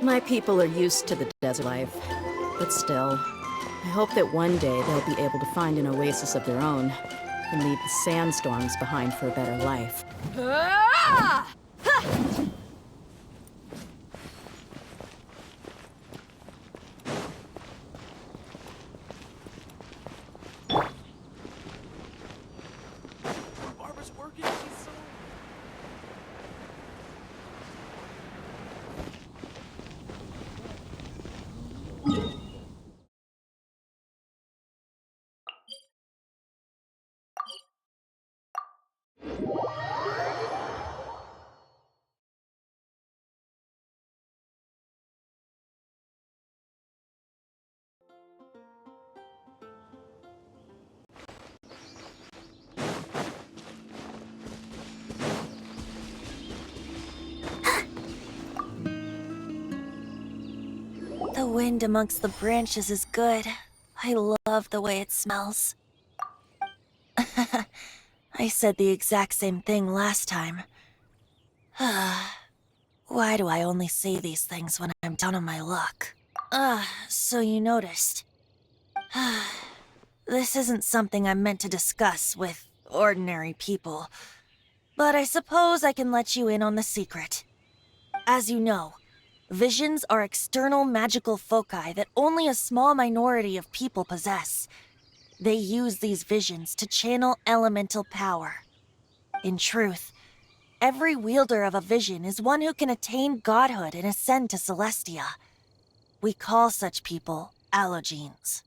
My people are used to the desert life, but still, I hope that one day they'll be able to find an oasis of their own and leave the sandstorms behind for a better life. The wind amongst the branches is good. I love the way it smells. I said the exact same thing last time. Why do I only say these things when I'm down on my luck? So you noticed. This isn't something I'm meant to discuss with ordinary people, but I suppose I can let you in on the secret. As you know, visions are external magical foci that only a small minority of people possess. They use these visions to channel elemental power. In truth, every wielder of a vision is one who can attain godhood and ascend to Celestia. We call such people allogenes.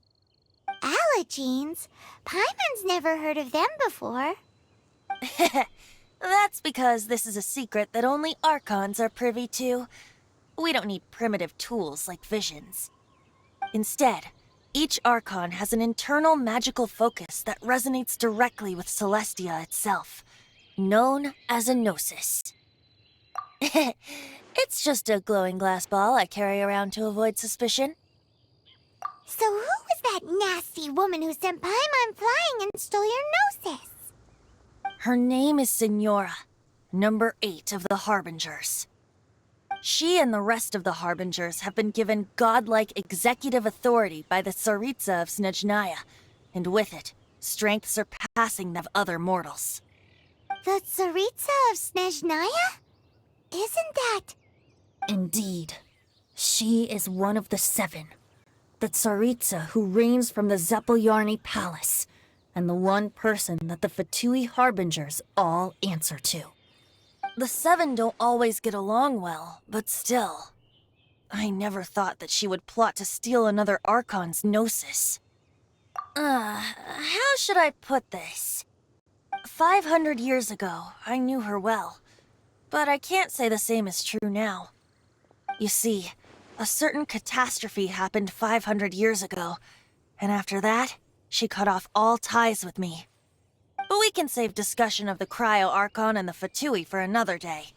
Allogenes? Paimon's never heard of them before. That's because this is a secret that only Archons are privy to. We don't need primitive tools like visions. Instead, each Archon has an internal magical focus that resonates directly with Celestia itself, known as a gnosis. It's just a glowing glass ball I carry around to avoid suspicion. So who was that nasty woman who sent Paimon flying and stole your gnosis? Her name is Signora, number 8 of the Harbingers. She and the rest of the Harbingers have been given godlike executive authority by the Tsaritsa of Snezhnaya, and with it, strength surpassing that of other mortals. The Tsaritsa of Snezhnaya? Isn't that... Indeed. She is one of the 7. The Tsaritsa who reigns from the Zeppeljárny Palace, and the one person that the Fatui Harbingers all answer to. The 7 don't always get along well, but still. I never thought that she would plot to steal another Archon's gnosis. How should I put this? 500 years ago, I knew her well, but I can't say the same is true now. You see, a certain catastrophe happened 500 years ago, and after that, she cut off all ties with me. But we can save discussion of the Cryo Archon and the Fatui for another day.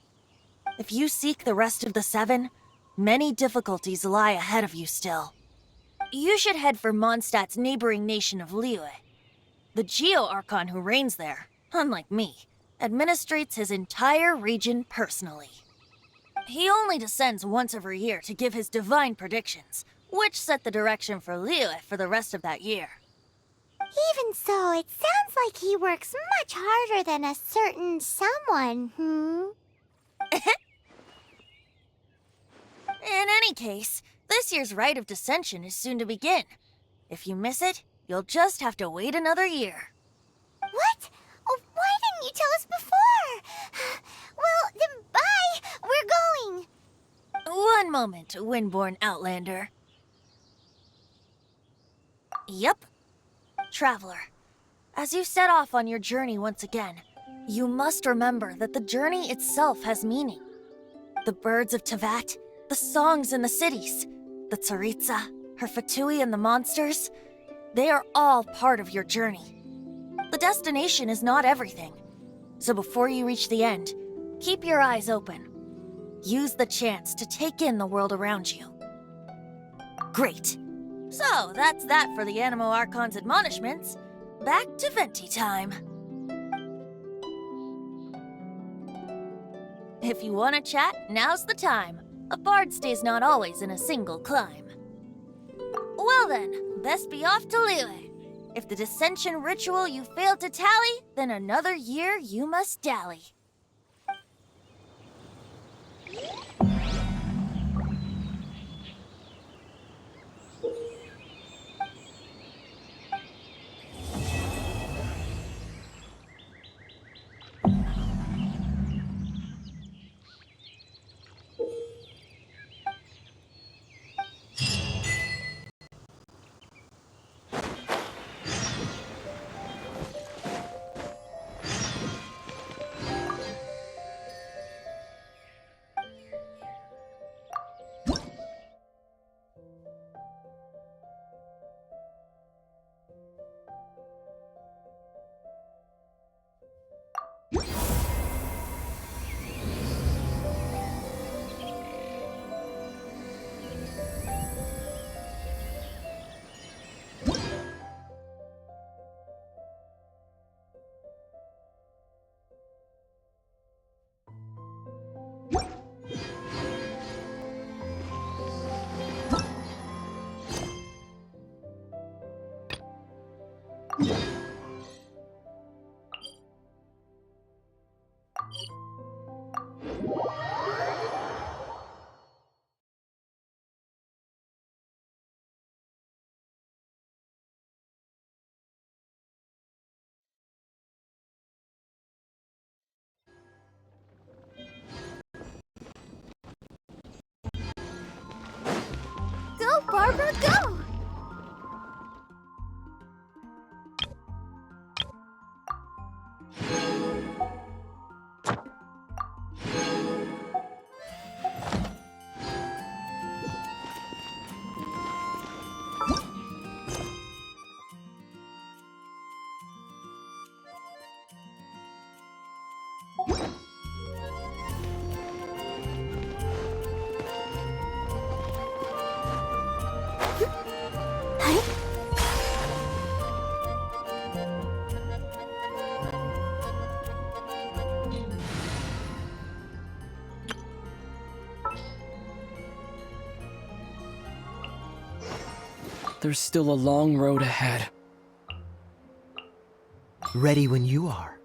If you seek the rest of the 7, many difficulties lie ahead of you still. You should head for Mondstadt's neighboring nation of Liyue. The Geo Archon who reigns there, unlike me, administrates his entire region personally. He only descends once every year to give his divine predictions, which set the direction for Liyue for the rest of that year. Even so, it sounds like he works much harder than a certain someone, In any case, this year's Rite of Descension is soon to begin. If you miss it, you'll just have to wait another year. What? Oh, why didn't you tell us before? Well, then bye! We're going! One moment, Windborn Outlander. Yep. Traveler, as you set off on your journey once again, you must remember that the journey itself has meaning. The birds of Tevat, the songs in the cities, the Tsaritsa, her Fatui and the monsters, they are all part of your journey. The destination is not everything. So before you reach the end, keep your eyes open. Use the chance to take in the world around you. Great. So, that's that for the Animo Archon's admonishments. Back to Venti time. If you want to chat, now's the time. A bard stays not always in a single clime. Well then, best be off to Liyue. If the dissension ritual you failed to tally, then another year you must dally. Go, Barbara, go! There's still a long road ahead. Ready when you are.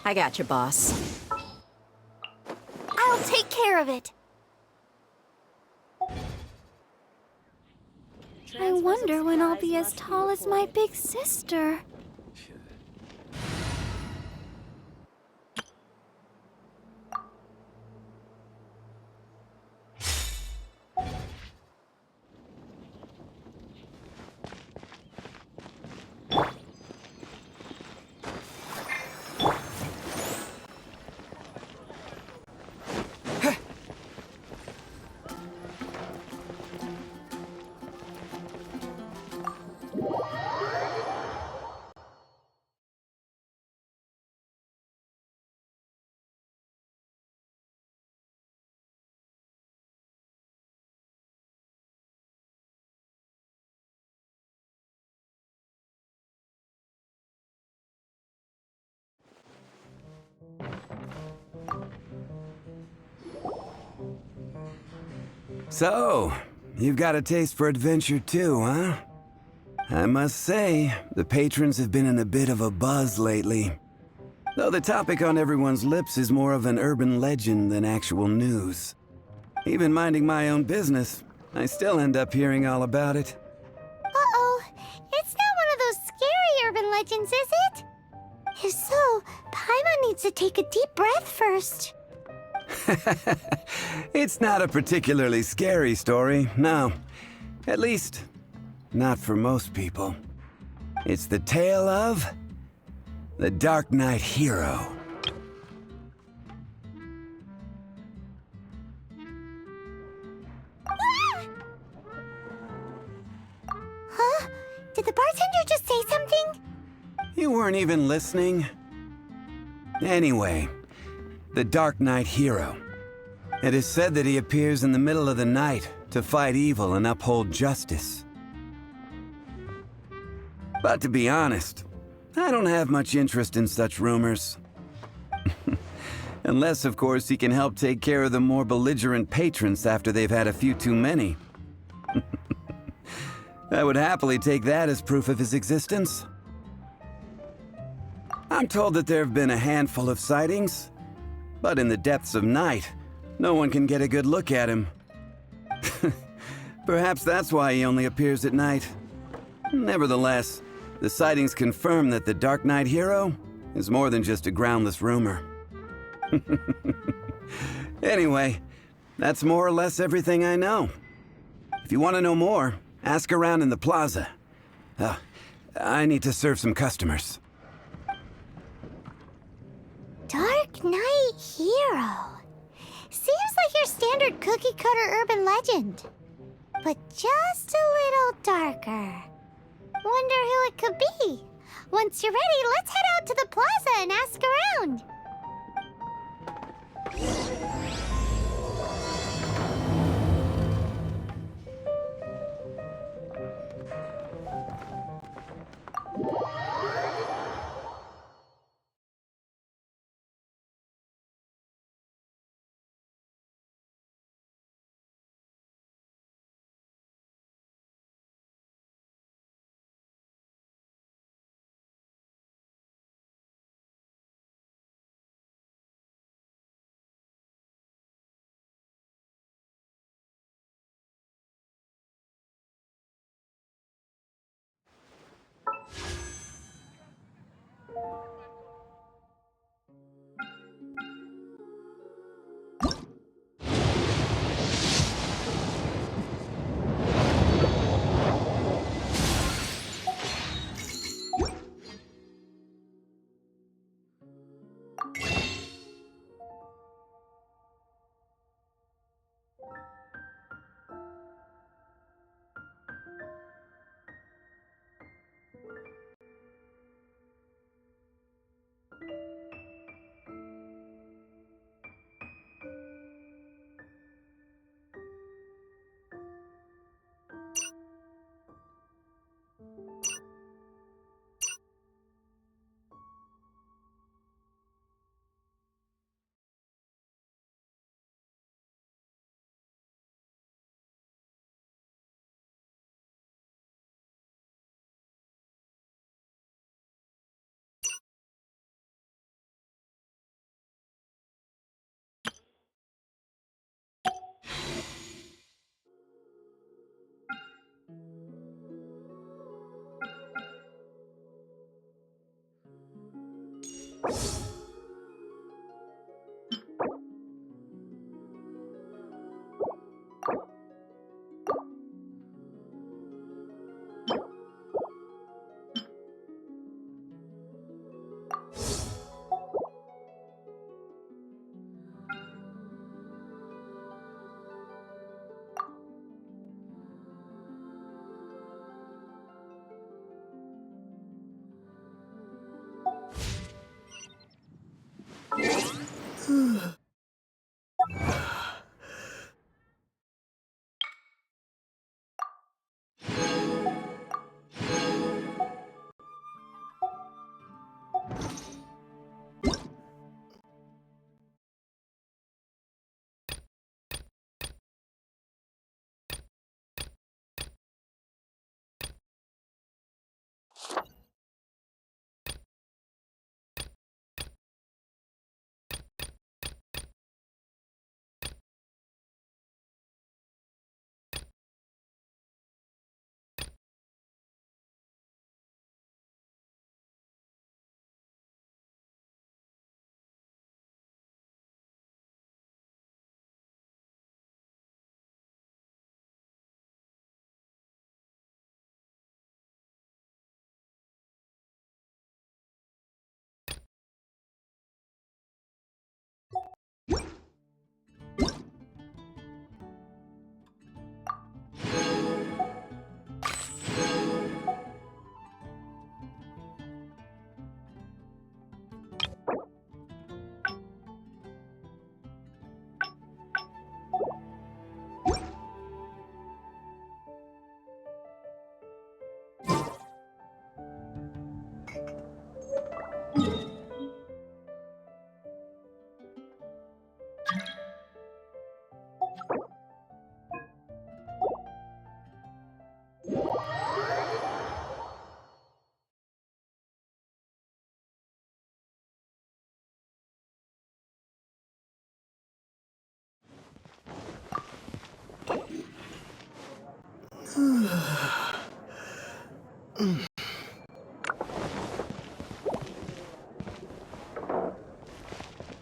I got you, boss. I'll take care of it. I wonder when I'll be as tall as my big sister. So, you've got a taste for adventure too, huh? I must say, the patrons have been in a bit of a buzz lately. Though the topic on everyone's lips is more of an urban legend than actual news. Even minding my own business, I still end up hearing all about it. Uh-oh. It's not one of those scary urban legends, is it? If so, Paimon needs to take a deep breath first. It's not a particularly scary story, no. At least, not for most people. It's the tale of the Dark Knight hero. Huh? Did the bartender just say something? You weren't even listening? Anyway, the Dark Knight hero. It is said that he appears in the middle of the night to fight evil and uphold justice. But to be honest, I don't have much interest in such rumors. Unless, of course, he can help take care of the more belligerent patrons after they've had a few too many. I would happily take that as proof of his existence. I'm told that there have been a handful of sightings, but in the depths of night, no one can get a good look at him. Perhaps that's why he only appears at night. Nevertheless, the sightings confirm that the Dark Knight hero is more than just a groundless rumor. Anyway, that's more or less everything I know. If you want to know more, ask around in the plaza. I need to serve some customers. Dark Knight hero. Seems like your standard cookie-cutter urban legend. But just a little darker. Wonder who it could be. Once you're ready, let's head out to the plaza and ask around.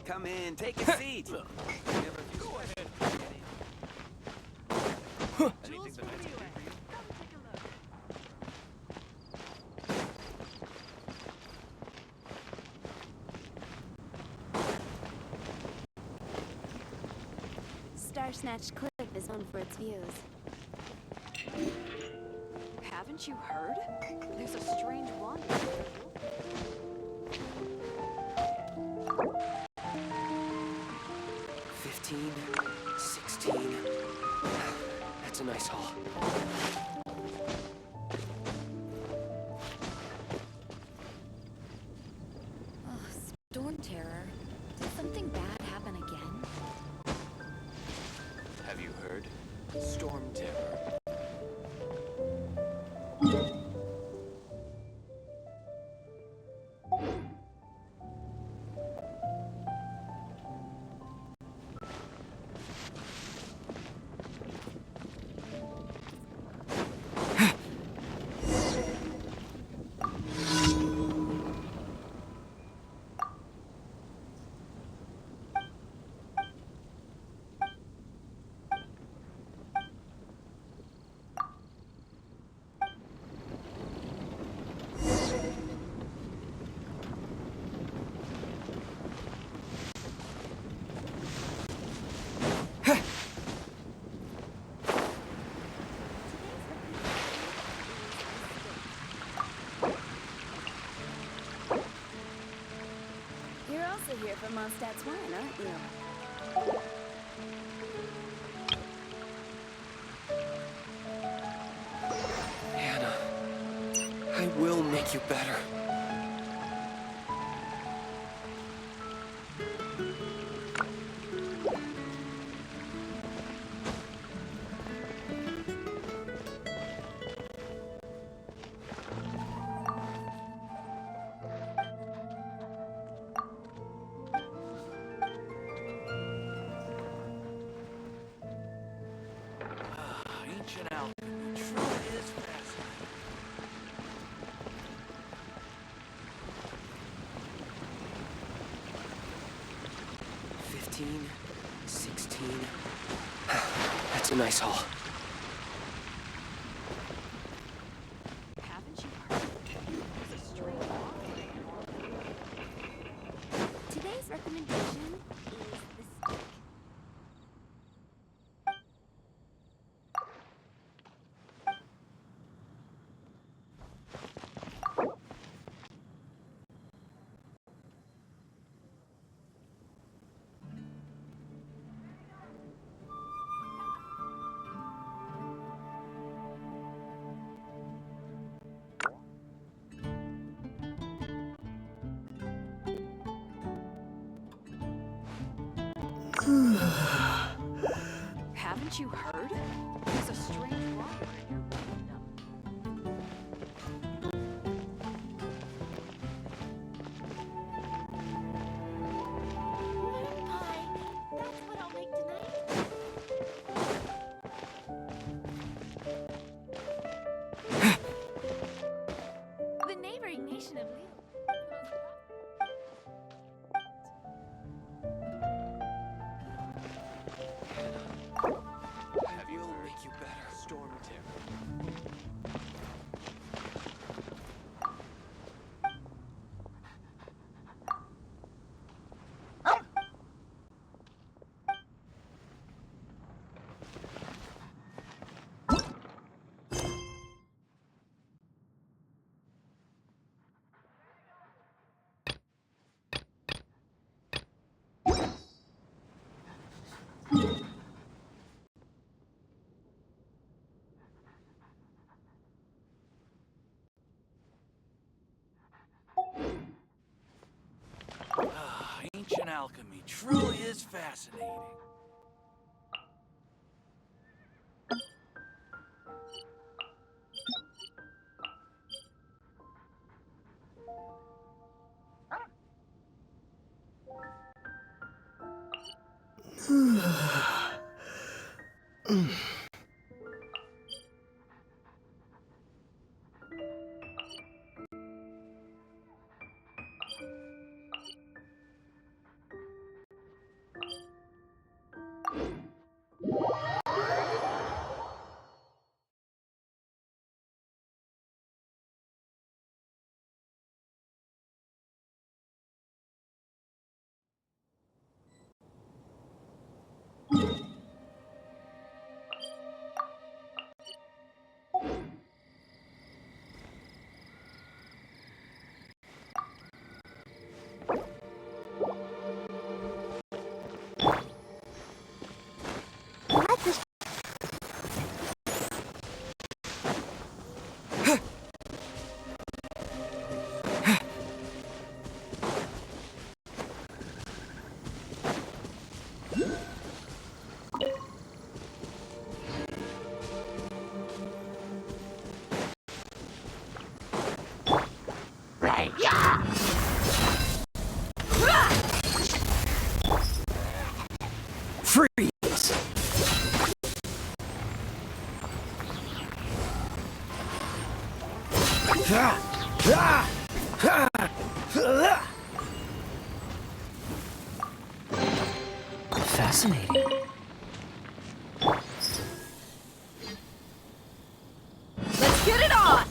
Come in, take a seat. Go ahead. Star-Snatched Cliff is known for its views. Haven't you heard? There's a strange wand. 15, 16. That's a nice haul. Oh, Storm Terror. Did something bad happen again? Have you heard? Storm Terror. You're also here for Mondstadt's wine, aren't you? Hannah, I will make you better. Ancient alchemy truly is fascinating. 15, 16. That's a nice haul. Haven't you heard? There's a strange wand. Today's recommendation is the stick. Haven't you heard? There's a strange wand in your window. Pie. That's what I'll make tonight. The neighboring nation of Lille. I will make you better. Storm Terror. Ancient alchemy truly is fascinating. Freeze! Fascinating. Let's get it on!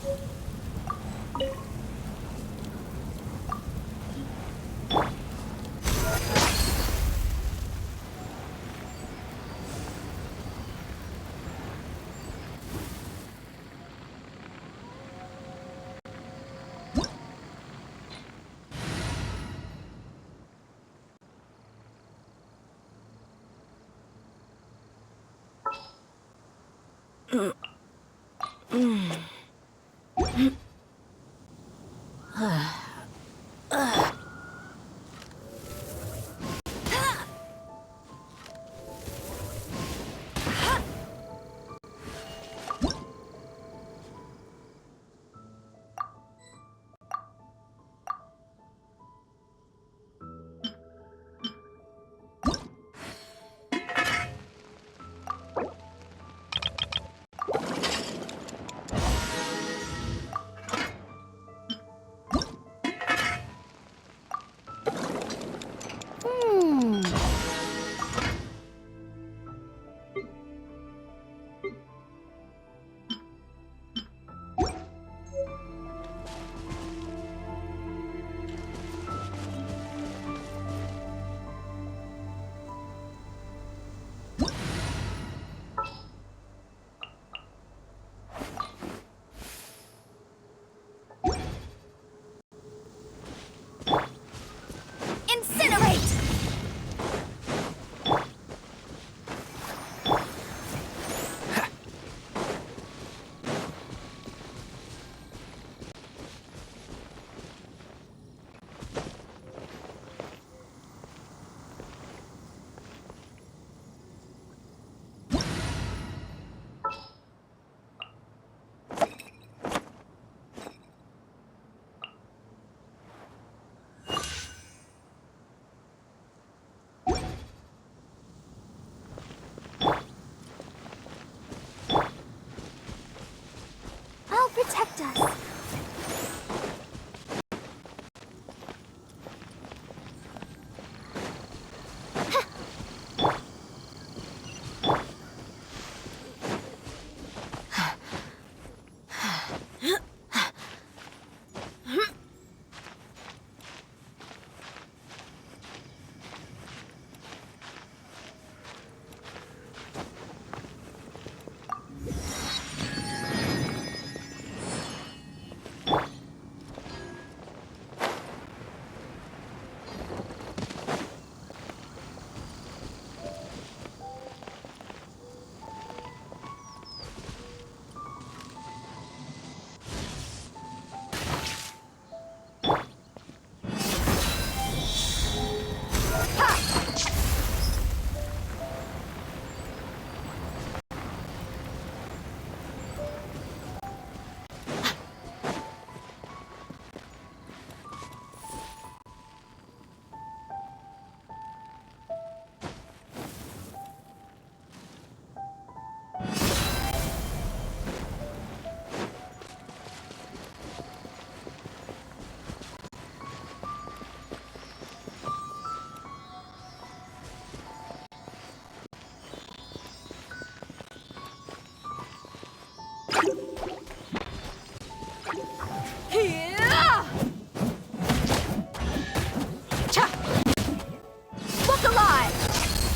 Look alive!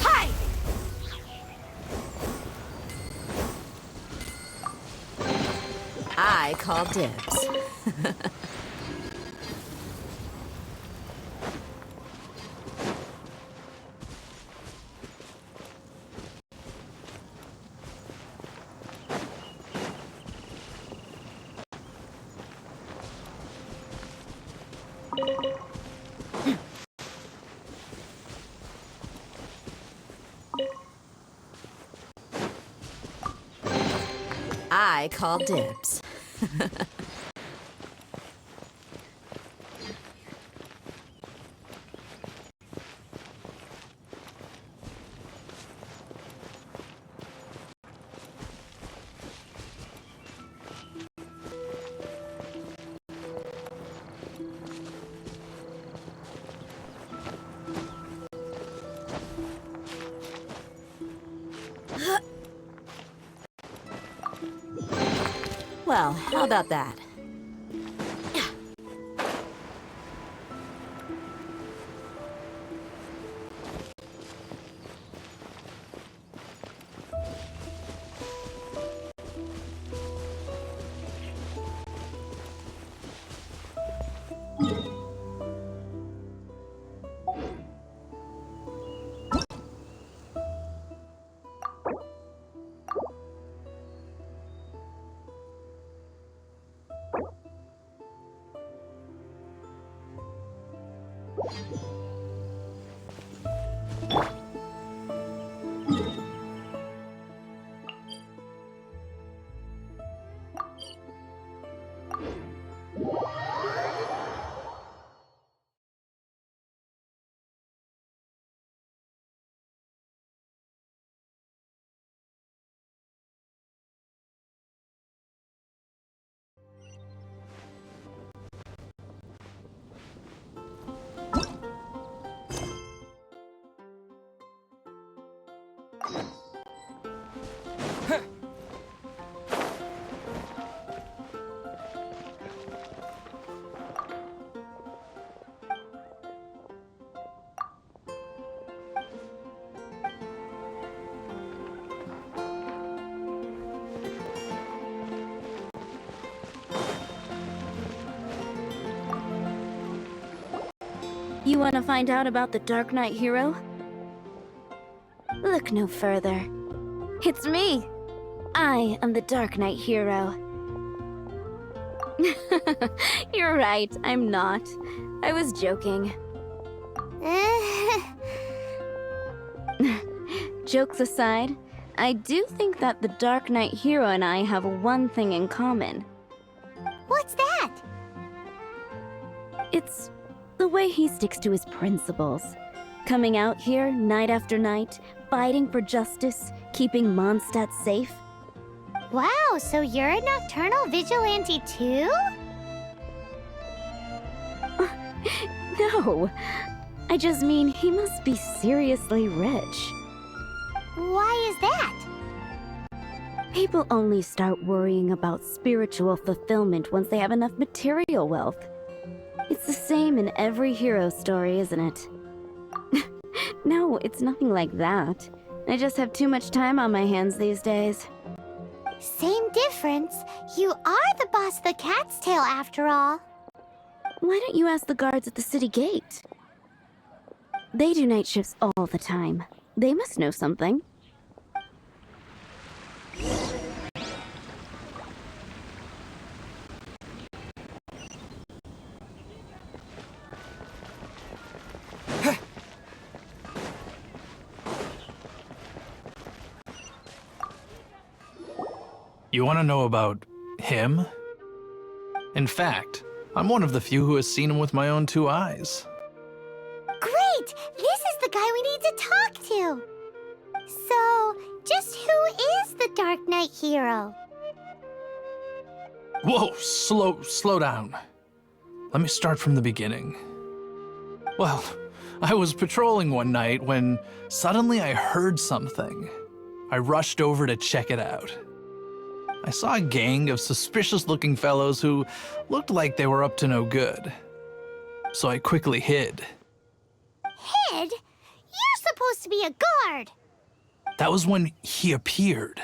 Hi! I call dibs. I call dibs. Well, how about that? You want to find out about the Dark Knight hero? Look no further. It's me! I am the Dark Knight hero. You're right, I'm not. I was joking. Jokes aside, I do think that the Dark Knight hero and I have one thing in common. What's that? It's the way he sticks to his principles. Coming out here night after night, fighting for justice, keeping Mondstadt safe. Wow, so you're a nocturnal vigilante too? No, I just mean he must be seriously rich. Why is that? People only start worrying about spiritual fulfillment once they have enough material wealth. It's the same in every hero story, isn't it? No, it's nothing like that. I just have too much time on my hands these days. Same difference. You are the boss of the Cat's Tail after all. Why don't you ask the guards at the city gate? They do night shifts all the time. They must know something. You want to know about him? In fact, I'm one of the few who has seen him with my own two eyes. Great! This is the guy we need to talk to! So, just who is the Dark Knight hero? Whoa, slow down. Let me start from the beginning. Well, I was patrolling one night when suddenly I heard something. I rushed over to check it out. I saw a gang of suspicious-looking fellows who looked like they were up to no good. So I quickly hid. Hid? You're supposed to be a guard. That was when he appeared.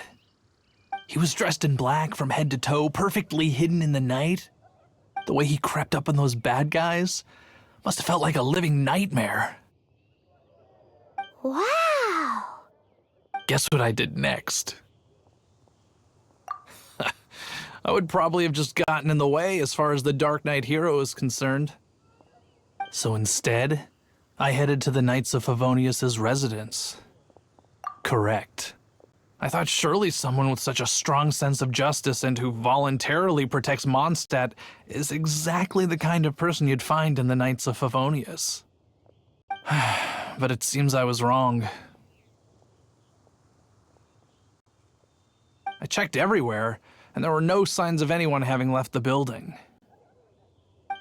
He was dressed in black from head to toe, perfectly hidden in the night. The way he crept up on those bad guys must have felt like a living nightmare. Wow. Guess what I did next? I would probably have just gotten in the way as far as the Dark Knight hero is concerned. So instead, I headed to the Knights of Favonius' residence. Correct. I thought surely someone with such a strong sense of justice and who voluntarily protects Mondstadt is exactly the kind of person you'd find in the Knights of Favonius. But it seems I was wrong. I checked everywhere, and there were no signs of anyone having left the building.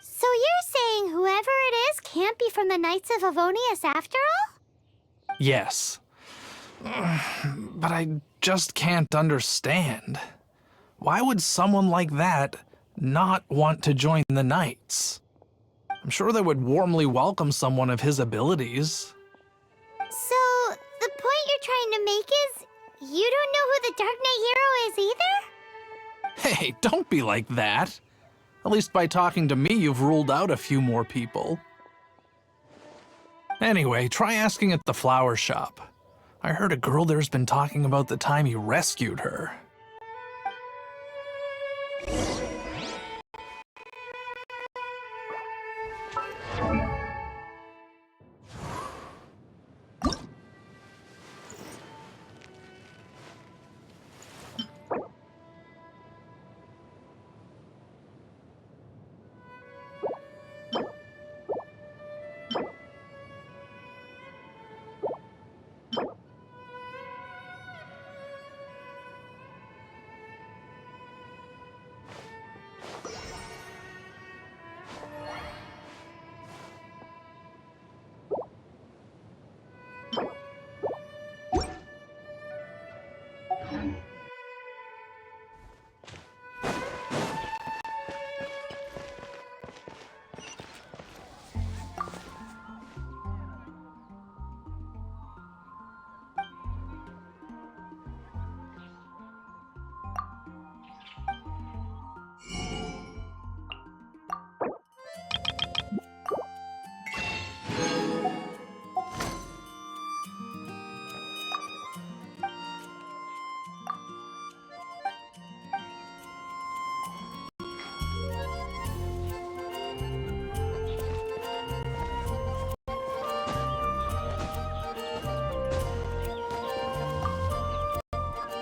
So you're saying whoever it is can't be from the Knights of Favonius after all? Yes. But I just can't understand. Why would someone like that not want to join the Knights? I'm sure they would warmly welcome someone of his abilities. So, the point you're trying to make is you don't know who the Dark Knight hero is either? Hey, don't be like that. At least by talking to me, you've ruled out a few more people. Anyway, try asking at the flower shop. I heard a girl there's been talking about the time you rescued her.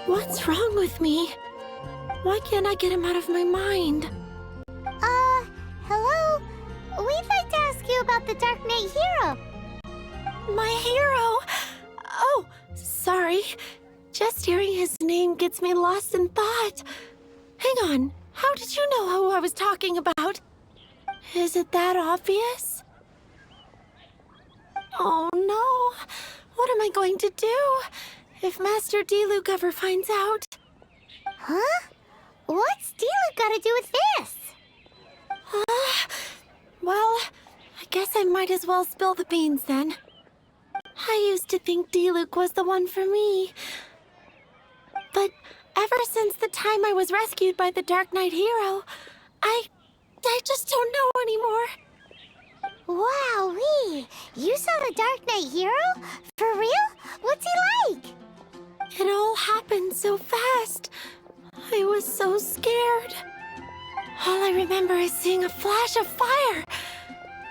What's wrong with me? Why can't I get him out of my mind? Hello? We'd like to ask you about the Dark Knight hero. My hero? Oh, sorry. Just hearing his name gets me lost in thought. Hang on, how did you know who I was talking about? Is it that obvious? Oh no, what am I going to do if Master Diluc ever finds out? Huh? What's Diluc got to do with this? Well, I guess I might as well spill the beans then. I used to think Diluc was the one for me. But ever since the time I was rescued by the Dark Knight hero, I just don't know anymore. Wowee! You saw the Dark Knight hero? For real? What's he like? It all happened so fast. I was so scared. All I remember is seeing a flash of fire,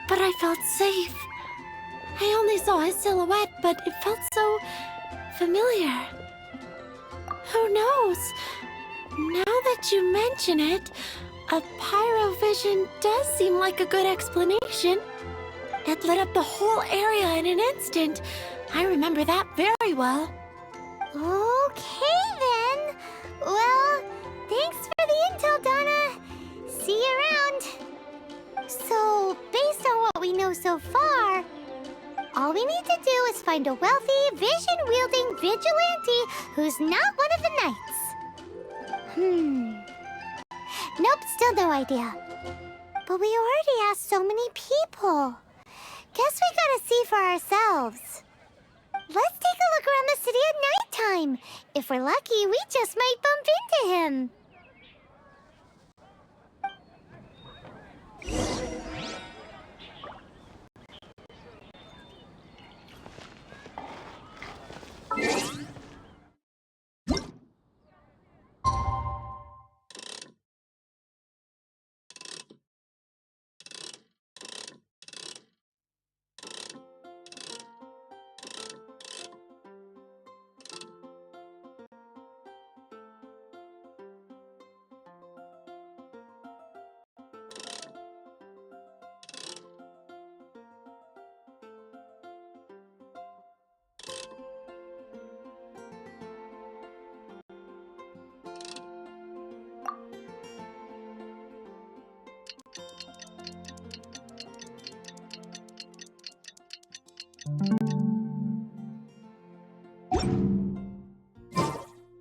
but I felt safe. I only saw his silhouette, but it felt so familiar. Who knows? Now that you mention it, a pyrovision does seem like a good explanation. It lit up the whole area in an instant. I remember that very well. Okay then. Well, thanks for the intel, Donna. See you around. So, based on what we know so far, all we need to do is find a wealthy, vision-wielding vigilante who's not one of the knights. Still no idea. But we already asked so many people. Guess we gotta see for ourselves. Let's take a look around the city at nighttime. If we're lucky, we just might bump into him.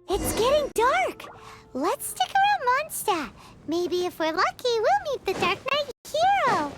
It's getting dark. Let's stick around Mondstadt. Maybe if we're lucky, we'll meet the Dark Knight hero.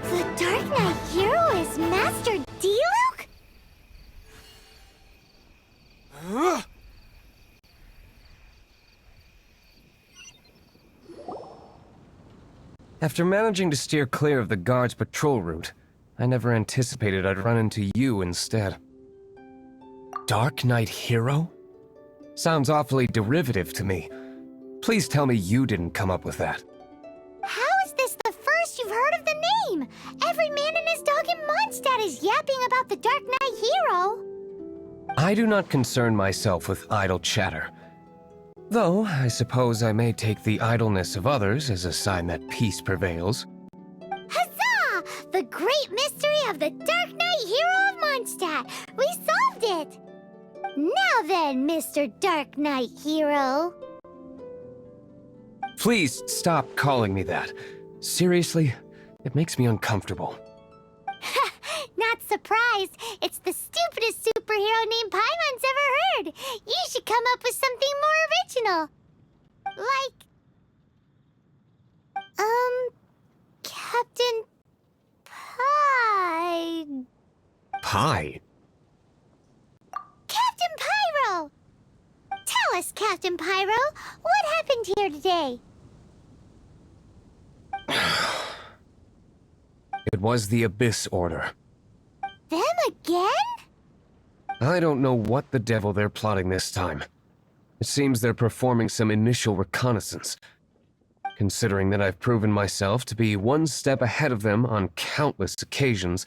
The Dark Knight hero is Master Diluc? After managing to steer clear of the guards' patrol route, I never anticipated I'd run into you instead. Dark Knight hero? Sounds awfully derivative to me. Please tell me you didn't come up with that. How is this the first you've heard of the name? Every man and his dog in Mondstadt is yapping about the Dark Knight hero. I do not concern myself with idle chatter. Though, I suppose I may take the idleness of others as a sign that peace prevails. Huzzah! The great mystery of the Dark Knight hero of Mondstadt! We solved it! Now then, Mr. Dark Knight hero. Please stop calling me that. Seriously, it makes me uncomfortable. Not surprised. It's the stupidest superhero name Paimon's ever heard. You should come up with something more original. Like... Captain... Pie? Captain Pyro! Tell us, Captain Pyro, what happened here today? It was the Abyss Order. Them again? I don't know what the devil they're plotting this time. It seems they're performing some initial reconnaissance. Considering that I've proven myself to be one step ahead of them on countless occasions,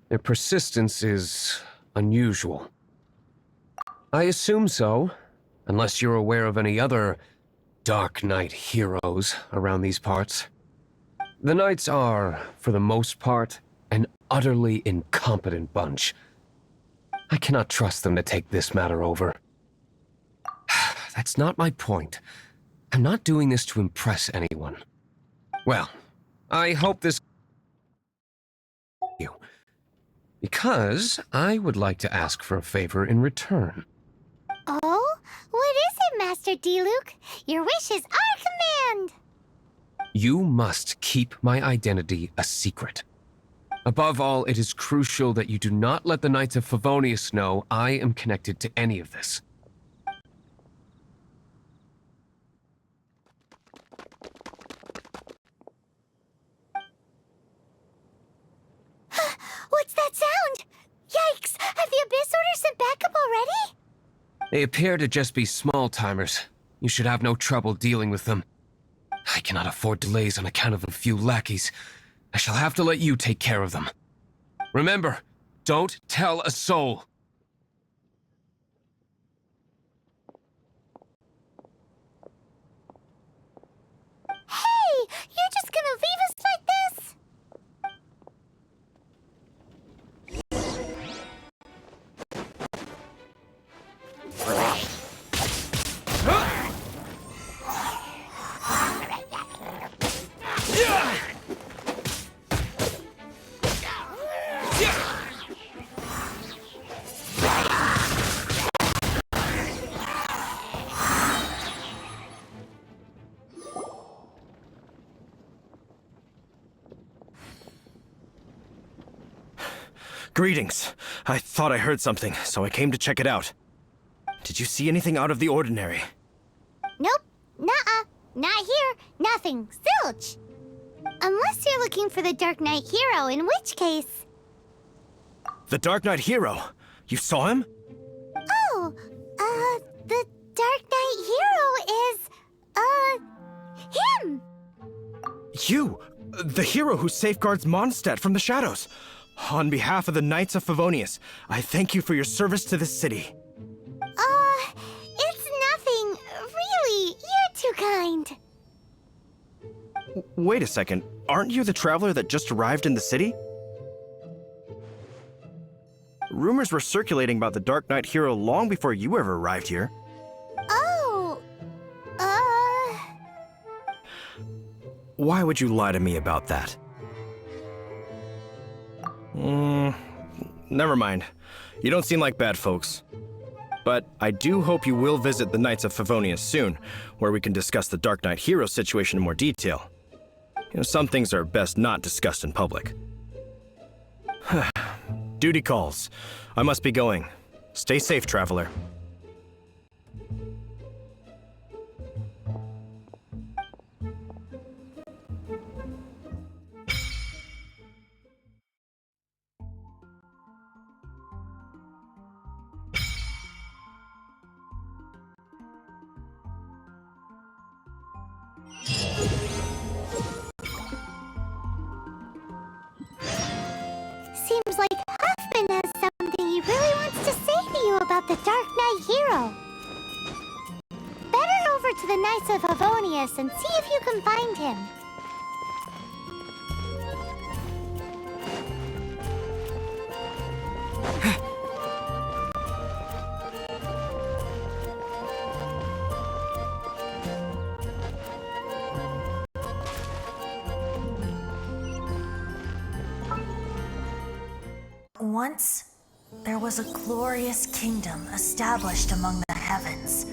their persistence is unusual. I assume so, unless you're aware of any other Dark Knight heroes around these parts. The Knights are, for the most part, an utterly incompetent bunch. I cannot trust them to take this matter over. That's not my point. I'm not doing this to impress anyone. Well, I hope this... you. Because I would like to ask for a favor in return. Oh? What is it, Master D-Luke? Your wish is our command! You must keep my identity a secret. Above all, it is crucial that you do not let the Knights of Favonius know I am connected to any of this. What's that sound? Yikes! Have the Abyss Order sent backup already? They appear to just be small-timers. You should have no trouble dealing with them. I cannot afford delays on account of a few lackeys. I shall have to let you take care of them. Remember, don't tell a soul. Hey! You're just gonna leave us like this? Greetings. I thought I heard something, so I came to check it out. Did you see anything out of the ordinary? Nope. Nuh-uh. Not here. Nothing. Zilch. Unless you're looking for the Dark Knight hero, in which case... The Dark Knight hero? You saw him? Oh, the Dark Knight hero is, him! You! The hero who safeguards Mondstadt from the shadows. On behalf of the Knights of Favonius, I thank you for your service to this city. It's nothing. Really, you're too kind. Wait a second. Aren't you the traveler that just arrived in the city? Rumors were circulating about the Dark Knight hero long before you ever arrived here. Oh, Why would you lie to me about that? Never mind. You don't seem like bad folks. But I do hope you will visit the Knights of Favonius soon, where we can discuss the Dark Knight hero situation in more detail. You know, some things are best not discussed in public. Duty calls. I must be going. Stay safe, traveler. seems like Huffman has something he really wants to say to you about the Dark Knight hero. Better over to the Knights of Favonius and see if you can find him. Once, there was a glorious kingdom established among the heavens.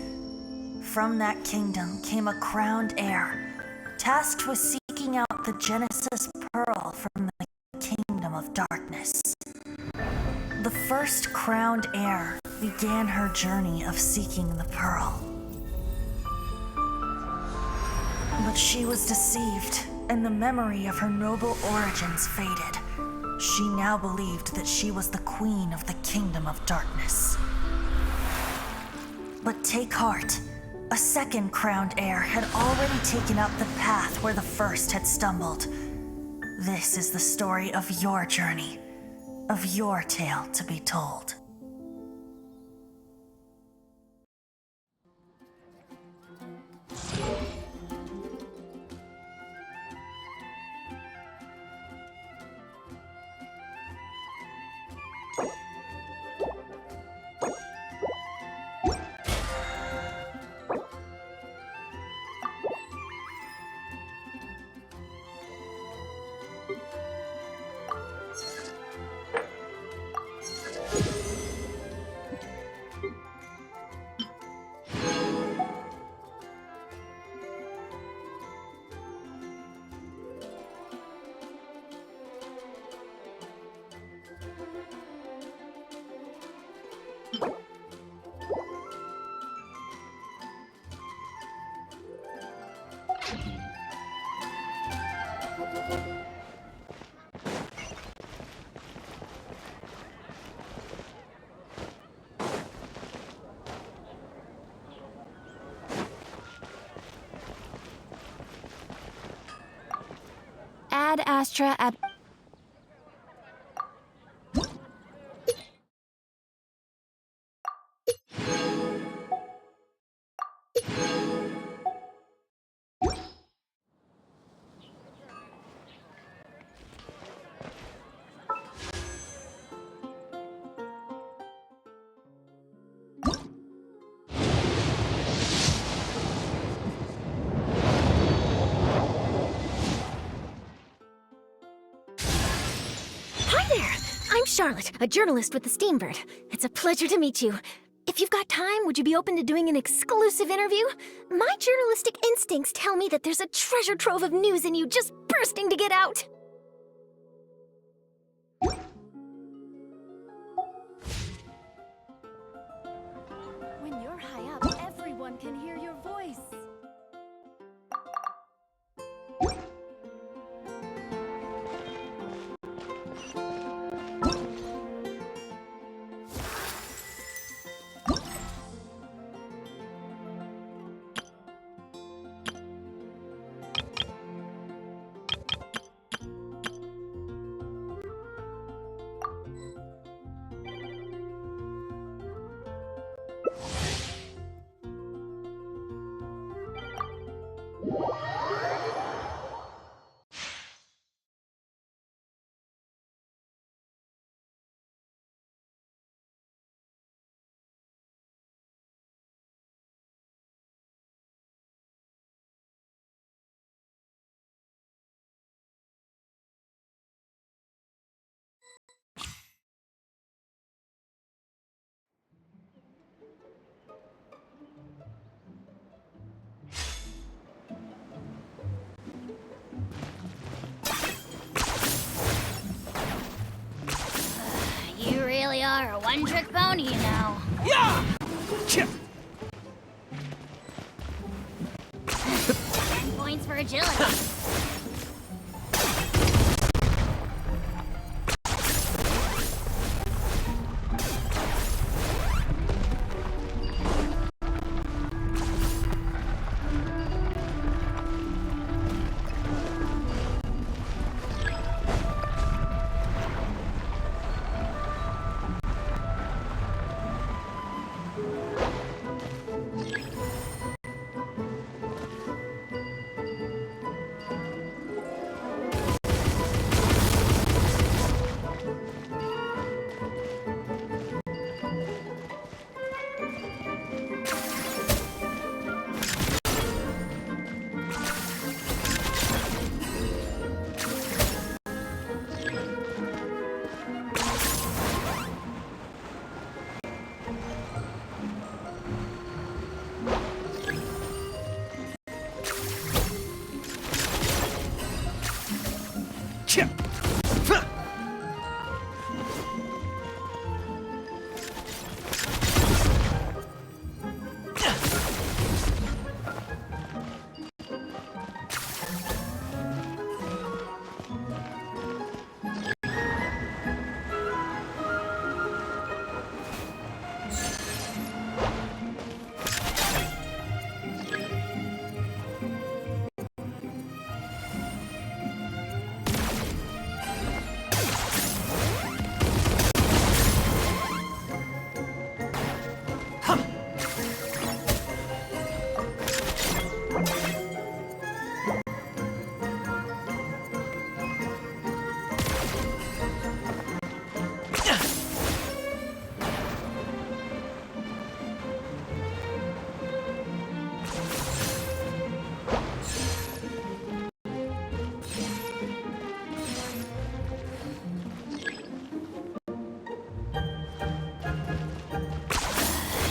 From that kingdom came a crowned heir, tasked with seeking out the Genesis Pearl from the kingdom of darkness. The first crowned heir began her journey of seeking the pearl. But she was deceived, and the memory of her noble origins faded. She now believed that she was the queen of the kingdom of darkness. But take heart. A second crowned heir had already taken up the path where the first had stumbled. This is the story of your journey, of your tale to be told. Astra ab... Hi there! I'm Charlotte, a journalist with the Steambird. It's a pleasure to meet you. If you've got time, would you be open to doing an exclusive interview? My journalistic instincts tell me that there's a treasure trove of news in you just bursting to get out. When you're high up, everyone can hear your voice. You really are a one-trick pony, you know. Yeah! 10 points for agility.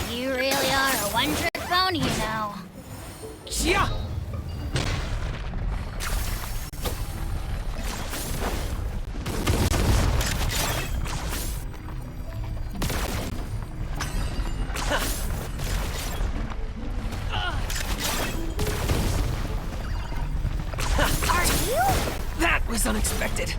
You really are a one-trick pony, you know. Yeah! Are you? That was unexpected.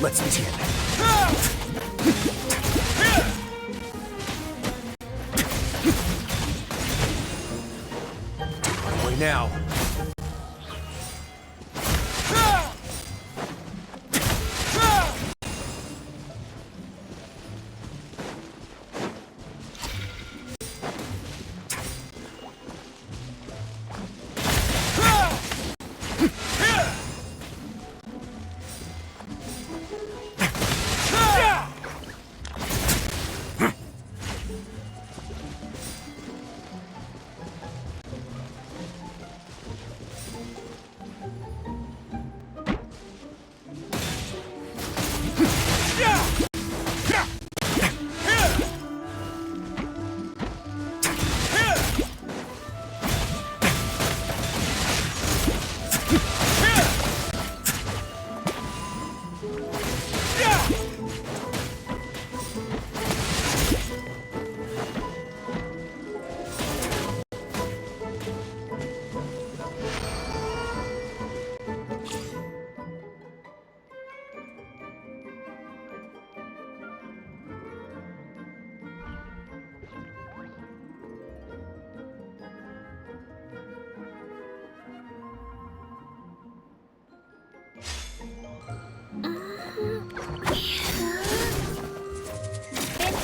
Let's begin. My way now. Let's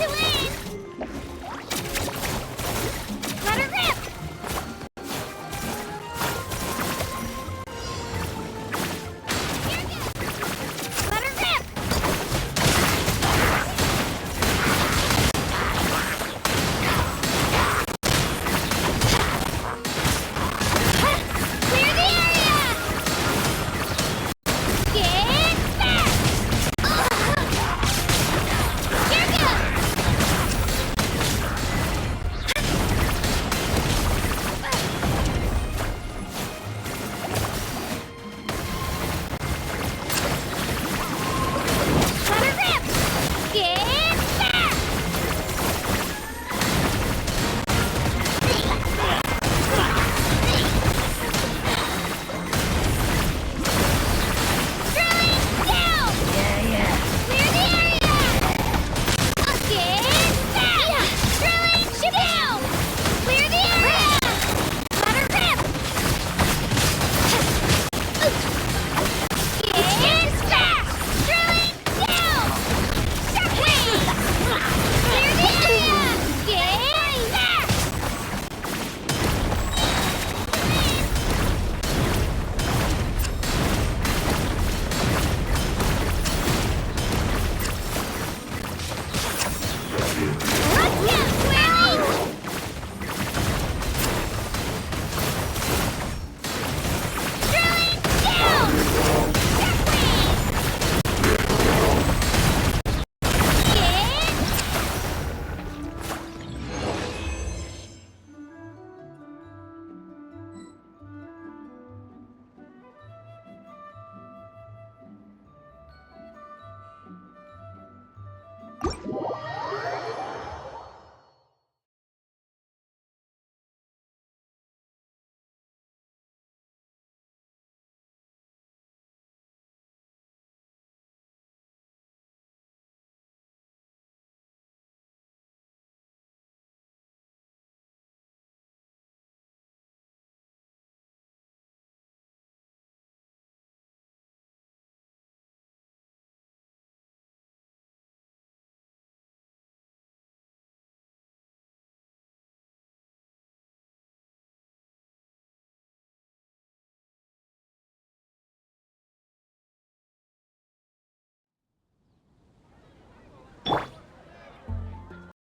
go!